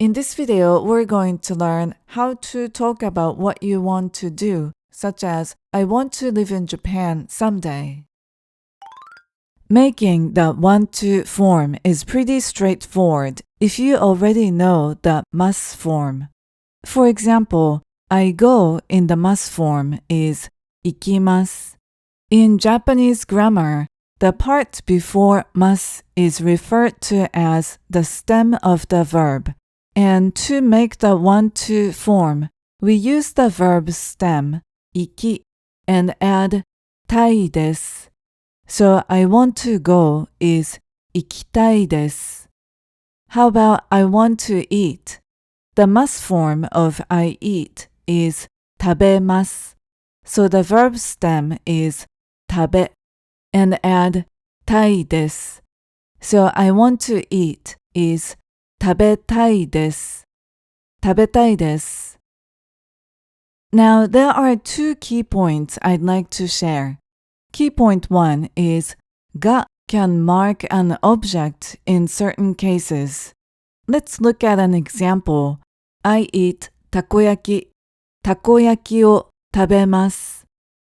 In this video, we're going to learn how to talk about what you want to do, such as, I want to live in Japan someday. Making the want to form is pretty straightforward if you already know the must form. For example, I go in the must form is ikimasu. In Japanese grammar, the part before must is referred to as the stem of the verb. And to make the want to form, we use the verb stem, iki, and add tai desu. So I want to go is ikitai desu. How about I want to eat? The must form of I eat is tabemasu. So the verb stem is tabe, and add tai desu. So I want to eat is tabetai desu. Tabetai desu. Now there are two key points I'd like to share. Key point 1 is ga can mark an object in certain cases. Let's look at an example. I eat takoyaki. Takoyaki o tabemasu.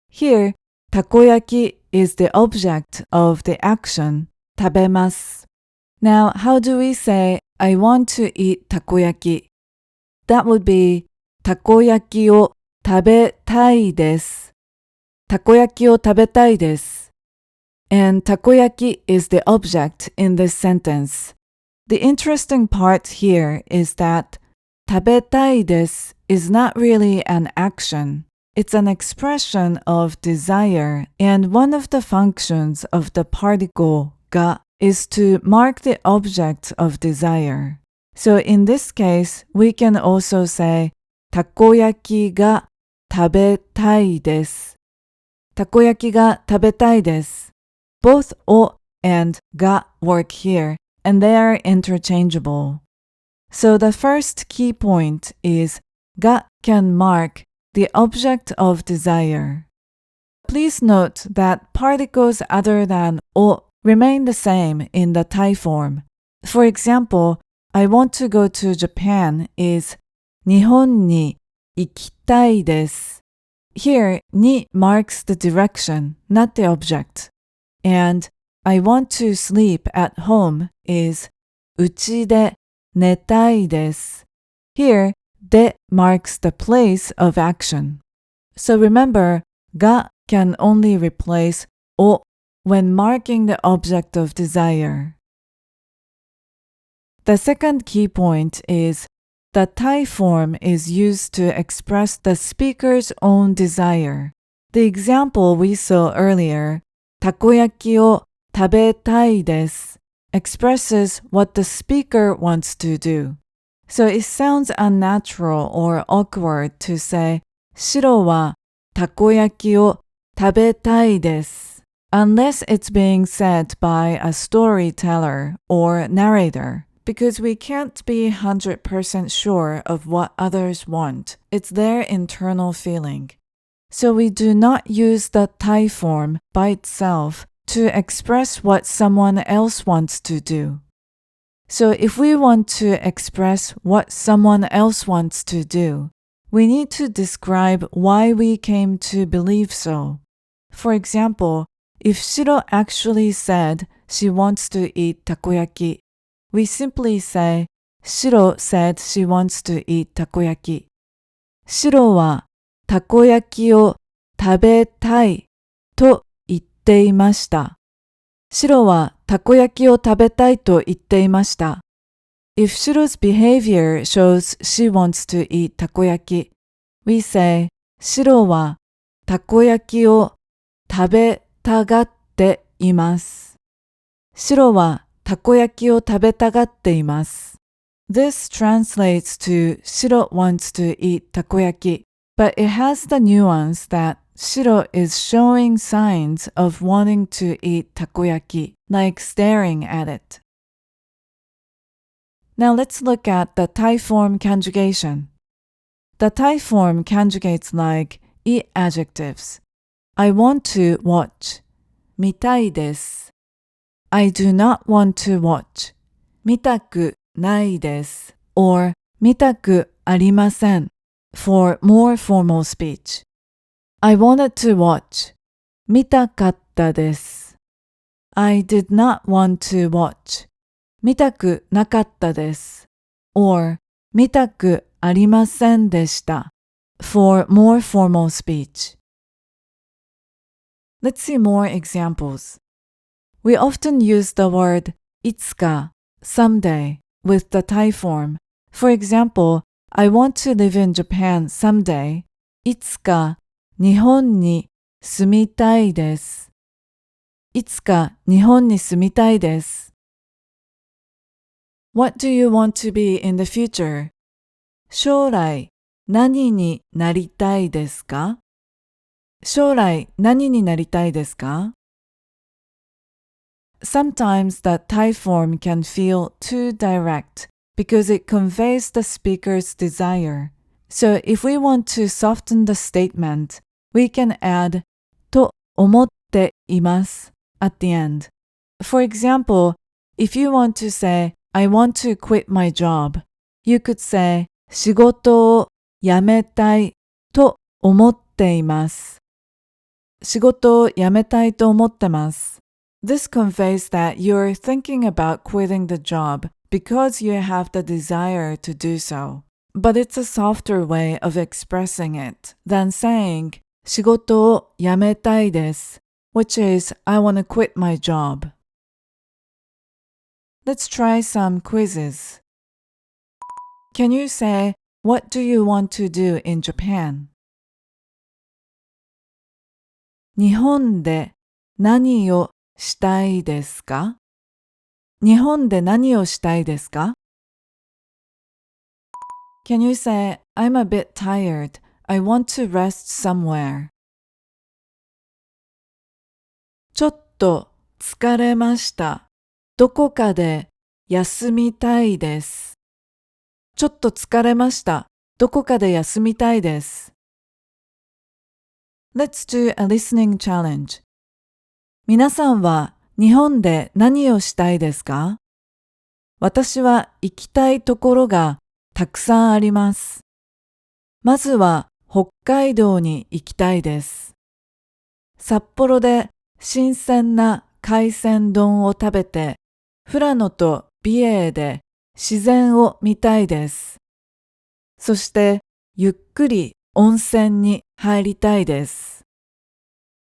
Here, takoyaki is the object of the action tabemasu. Now, how do we say I want to eat takoyaki? That would be takoyaki o tabetai desu. Takoyaki o tabetai desu. And takoyaki is the object in this sentence. The interesting part here is that tabetai desu is not really an action. It's an expression of desire, and one of the functions of the particle ga is to mark the object of desire. So in this case, we can also say takoyaki ga tabetai desu. Takoyaki ga tabetai desu. Both o and ga work here, and they are interchangeable. So the first key point is ga can mark the object of desire. Please note that particles other than o remain the same in the Tai form. For example, I want to go to Japan is 日本に行きたいです. Here, ni marks the direction, not the object. And I want to sleep at home is うちで寝たいです. Here, de marks the place of action. So remember, ga can only replace o when marking the object of desire. The second key point is the Tai form is used to express the speaker's own desire. The example we saw earlier, takoyaki o tabetai desu, expresses what the speaker wants to do. So it sounds unnatural or awkward to say, 白はtakoyaki o tabetai desu, unless it's being said by a storyteller or narrator, because we can't be 100% sure of what others want. It's their internal feeling. So we do not use the Tai form by itself to express what someone else wants to do. So if we want to express what someone else wants to do, we need to describe why we came to believe so. For example, if Shiro actually said she wants to eat takoyaki, we simply say, Shiro said she wants to eat takoyaki. Shiro wa takoyaki o tabetai to itte imashita. Shiro wa takoyaki o tabetai to itte imashita. If Shiro's behavior shows she wants to eat takoyaki, we say, Shiro wa takoyaki o tabetagatte imasu. Shiro wa takoyaki o tabetagatte imasu. This translates to Shiro wants to eat takoyaki, but it has the nuance that Shiro is showing signs of wanting to eat takoyaki, like staring at it. Now let's look at the Tai form conjugation. The Tai form conjugates like I adjectives. I want to watch. 見たいです. I do not want to watch. 見たくないです. or 見たくありません for more formal speech. I wanted to watch. 見たかったです。I did not want to watch. 見たくなかったです。or 見たくありませんでした for more formal speech. Let's see more examples. We often use the word いつか someday with the Thai form. For example, I want to live in Japan someday. いつか日本に住みたいです。いつか日本に住みたいです。What do you want to be in the future? 将来何になりたいですか？将来何になりたいですか？ Sometimes the Thai form can feel too direct because it conveys the speaker's desire. So if we want to soften the statement, we can add と思っています at the end. For example, if you want to say, I want to quit my job, you could say 仕事を辞めたいと思っています。仕事を辞めたいと思ってます。This conveys that you're thinking about quitting the job because you have the desire to do so. But it's a softer way of expressing it than saying 仕事を辞めたいです which is I want to quit my job. Let's try some quizzes. Can you say, what do you want to do in Japan? 日本で何をしたいですか？日本で何をしたいですか？ Can you say, I'm a bit tired. I want to rest somewhere. ちょっと疲れました。どこかで休みたいです。ちょっと疲れました。どこかで休みたいです。Let's do a listening challenge. 皆さんは日本で何をしたいですか？私は行きたいところがたくさんあります。まずは北海道に行きたいです。札幌で新鮮な海鮮丼を食べて、富良野と美瑛で自然を見たいです。そしてゆっくり温泉に入りたいです。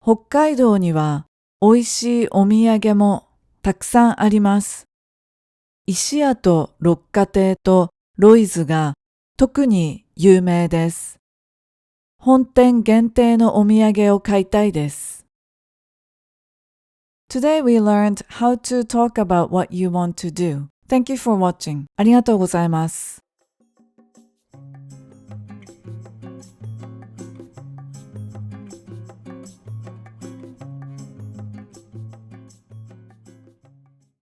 北海道には美味しいお土産もたくさんあります。石屋と六花亭とロイズが特に有名です。本店限定のお土産を買いたいです。Today we learned how to talk about what you want to do. Thank you for watching. ありがとうございます。